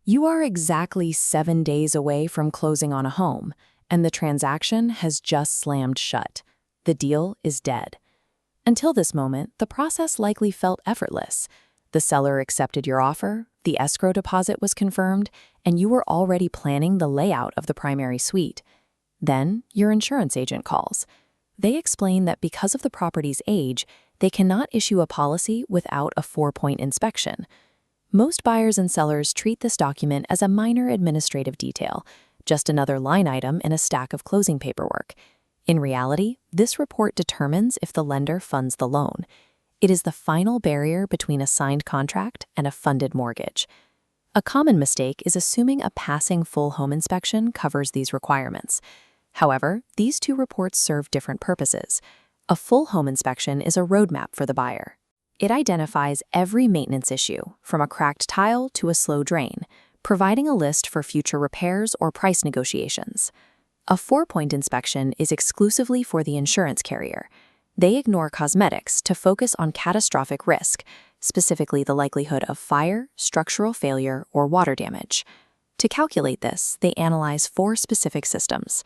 You are exactly 7 days away from closing on a home, and the transaction has just slammed shut. The deal is dead. Until this moment, the process likely felt effortless. The seller accepted your offer, the escrow deposit was confirmed, and you were already planning the layout of the primary suite. Then, your insurance agent calls. They explain that because of the property's age, they cannot issue a policy without a 4-point inspection. Most buyers and sellers treat this document as a minor administrative detail, just another line item in a stack of closing paperwork. In reality, this report determines if the lender funds the loan. It is the final barrier between a signed contract and a funded mortgage. A common mistake is assuming a passing full home inspection covers these requirements. However, these two reports serve different purposes. A full home inspection is a roadmap for the buyer. It identifies every maintenance issue, from a cracked tile to a slow drain, providing a list for future repairs or price negotiations. A 4-point inspection is exclusively for the insurance carrier. They ignore cosmetics to focus on catastrophic risk, specifically the likelihood of fire, structural failure, or water damage. To calculate this, they analyze 4 specific systems.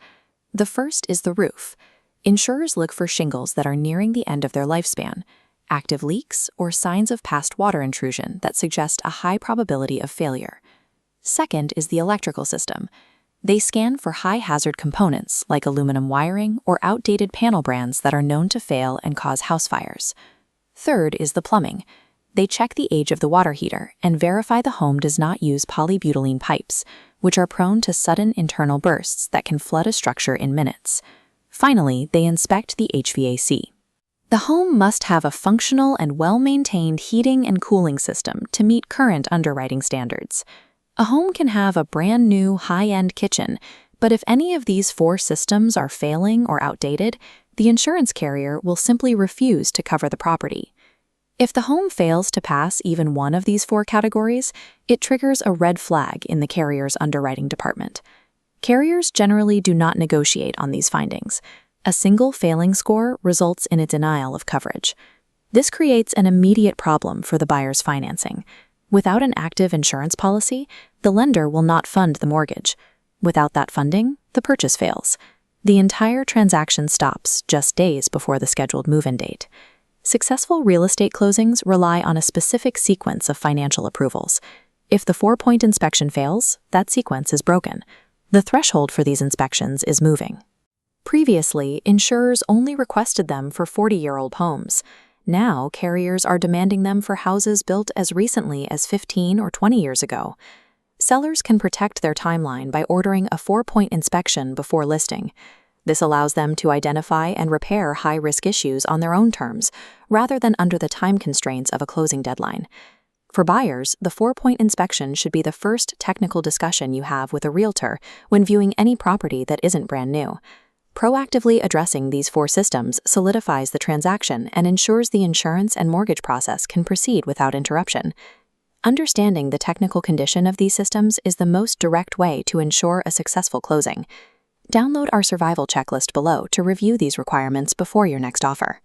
The first is the roof. Insurers look for shingles that are nearing the end of their lifespan, active leaks, or signs of past water intrusion that suggest a high probability of failure. Second is the electrical system. They scan for high-hazard components like aluminum wiring or outdated panel brands that are known to fail and cause house fires. Third is the plumbing. They check the age of the water heater and verify the home does not use polybutylene pipes, which are prone to sudden internal bursts that can flood a structure in minutes. Finally, they inspect the HVAC. The home must have a functional and well-maintained heating and cooling system to meet current underwriting standards. A home can have a brand new, high-end kitchen, but if any of these 4 systems are failing or outdated, the insurance carrier will simply refuse to cover the property. If the home fails to pass even one of these 4 categories, it triggers a red flag in the carrier's underwriting department. Carriers generally do not negotiate on these findings. A single failing score results in a denial of coverage. This creates an immediate problem for the buyer's financing. Without an active insurance policy, the lender will not fund the mortgage. Without that funding, the purchase fails. The entire transaction stops just days before the scheduled move-in date. Successful real estate closings rely on a specific sequence of financial approvals. If the 4-point inspection fails, that sequence is broken. The threshold for these inspections is moving. Previously, insurers only requested them for 40-year-old homes. Now, carriers are demanding them for houses built as recently as 15 or 20 years ago. Sellers can protect their timeline by ordering a 4-point inspection before listing. This allows them to identify and repair high-risk issues on their own terms, rather than under the time constraints of a closing deadline. For buyers, the 4-point inspection should be the first technical discussion you have with a realtor when viewing any property that isn't brand new. Proactively addressing these 4 systems solidifies the transaction and ensures the insurance and mortgage process can proceed without interruption. Understanding the technical condition of these systems is the most direct way to ensure a successful closing. Download our survival checklist below to review these requirements before your next offer.